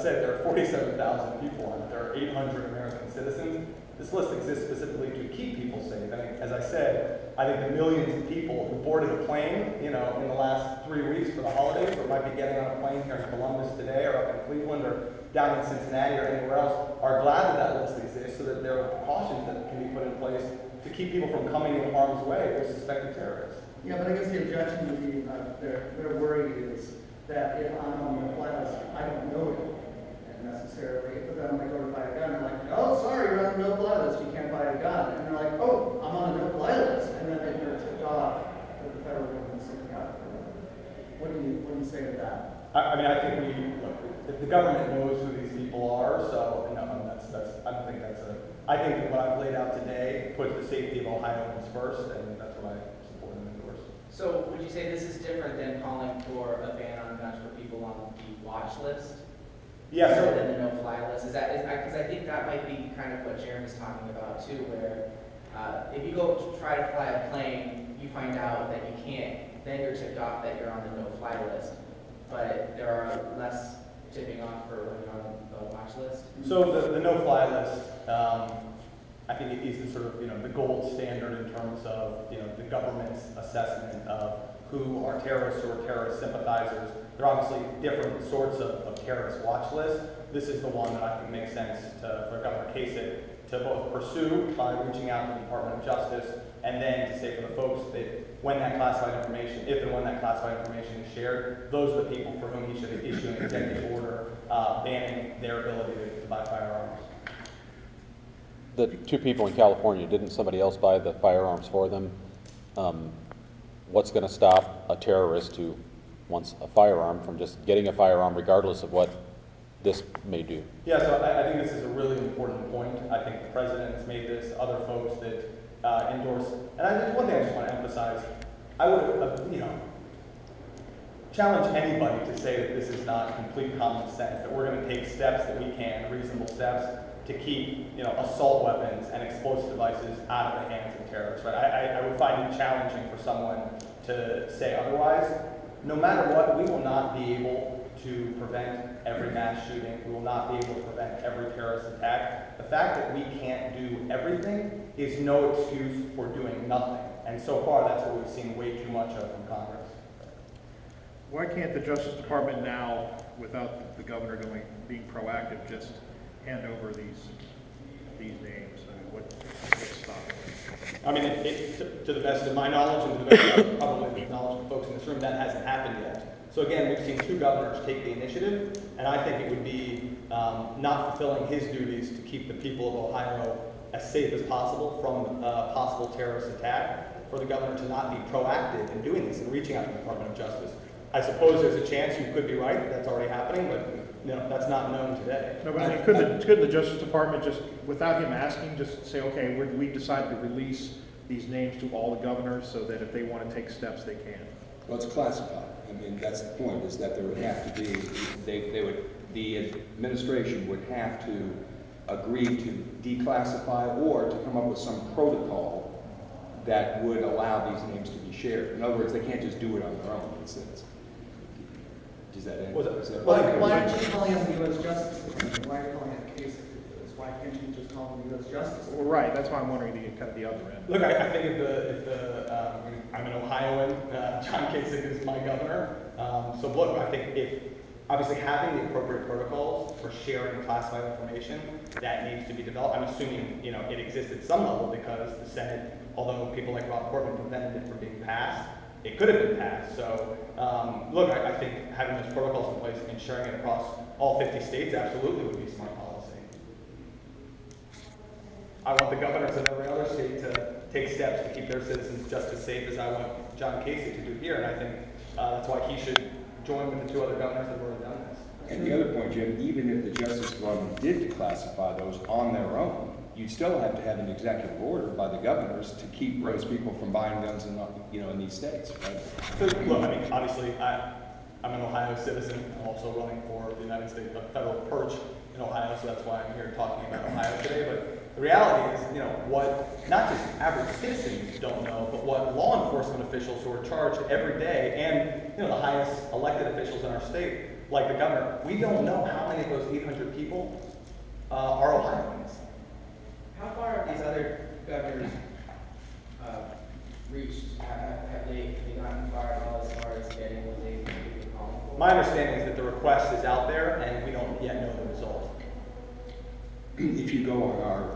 said, there are 47,000 people on it. There are 800 American citizens. This list exists specifically to keep people safe. And as I said, I think the millions of people who boarded a plane, in the last 3 weeks for the holidays, or might be getting on a plane here in Columbus today, or up in Cleveland, or down in Cincinnati, or anywhere else, are glad that that list exists, so that there are precautions that can be put in place to keep people from coming in harm's way with suspected terrorists. Yeah, but I guess the objection would be, their worry is that if I'm on the fly list, I don't know it necessarily, but then when I go to buy a gun, they're like, oh, sorry, you're on the no-fly list, you can't buy a gun. And they're like, oh, I'm on the no-fly list. And then they're tipped off that the federal government's looking out for them. What do you say to that? I think if the government knows who these people are, so, I think that what I've laid out today puts the safety of Ohioans first, and that's what I support and endorse. So would you say this is different than calling for a ban on guns for people on the watch list? Yeah, rather than the no-fly list? Because I think that might be kind of what Jeremy's talking about too, where if you go to try to fly a plane, you find out that you can't, then you're tipped off that you're on the no-fly list. But there are less tipping off for when you're on the watch list. So the no-fly list, I think it is the sort of the gold standard in terms of the government's assessment of who are terrorists or terrorist sympathizers. There are obviously different sorts of terrorist watch lists. This is the one that I think makes sense for Governor Kasich to both pursue by reaching out to the Department of Justice, and then to say for the folks that when that classified information, if and when that classified information is shared, those are the people for whom he should issue an executive order banning their ability to buy firearms. The two people in California, didn't somebody else buy the firearms for them? What's going to stop a terrorist who wants a firearm from just getting a firearm regardless of what this may do? Yeah, so I think this is a really important point. I think the president has made this, other folks that endorse, and I think one thing I just want to emphasize, I would challenge anybody to say that this is not complete common sense, that we're going to take steps that we can, reasonable steps, to keep assault weapons and explosive devices out of the hands of terrorists. Right? I would find it challenging for someone to say otherwise. No matter what, we will not be able to prevent every mass shooting. We will not be able to prevent every terrorist attack. The fact that we can't do everything is no excuse for doing nothing. And so far, that's what we've seen way too much of from Congress. Why can't the Justice Department now, without the governor being proactive, just hand over these names? I mean, what's stopping it? I mean, to the best of my knowledge, and to the best of probably the knowledge of the folks in this room, that hasn't happened yet. So again, we've seen two governors take the initiative, and I think it would be not fulfilling his duties to keep the people of Ohio as safe as possible from a possible terrorist attack, for the governor to not be proactive in doing this and reaching out to the Department of Justice. I suppose there's a chance you could be right that that's already happening, but that's not known today. No, but I mean, could the Justice Department just, without him asking, just say, okay, we decided to release these names to all the governors so that if they want to take steps, they can? Well, it's classified. I mean, that's the point, is that there would have to be, the administration would have to agree to declassify or to come up with some protocol that would allow these names to be shared. In other words, they can't just do it on their own, it says. Does that end? Why aren't you calling him the U.S. Justice Department? Why are you calling it Kasich? Why can't you just call him the U.S. Justice Department? Well, right, that's why I'm wondering kind of the other end. Look, I think I'm an Ohioan, John Kasich is my governor. So look, I think if obviously having the appropriate protocols for sharing classified information, that needs to be developed. I'm assuming it exists at some level because the Senate, although people like Rob Portman prevented it from being passed, it could have been passed. So look, I think having those protocols in place and sharing it across all 50 states absolutely would be smart policy. I want the governors of every other state to take steps to keep their citizens just as safe as I want John Kasich to do here, and I think that's why he should join with the two other governors that have already done this. And the other point, Jim, even if the Justice Department did declassify those on their own, you'd still have to have an executive order by the governors to keep those people from buying guns in these states, right? So look, I mean, obviously, I'm an Ohio citizen. I'm also running for the United States federal perch in Ohio, so that's why I'm here talking about Ohio today. But the reality is, what not just average citizens don't know, but what law enforcement officials who are charged every day, and the highest elected officials in our state, like the governor, we don't know how many of those 800 people are Ohioans. How far have these other governors reached? Have they gotten far at all as far as getting what they calling for? My understanding is that the request is out there and we don't yet know the result. If you go on our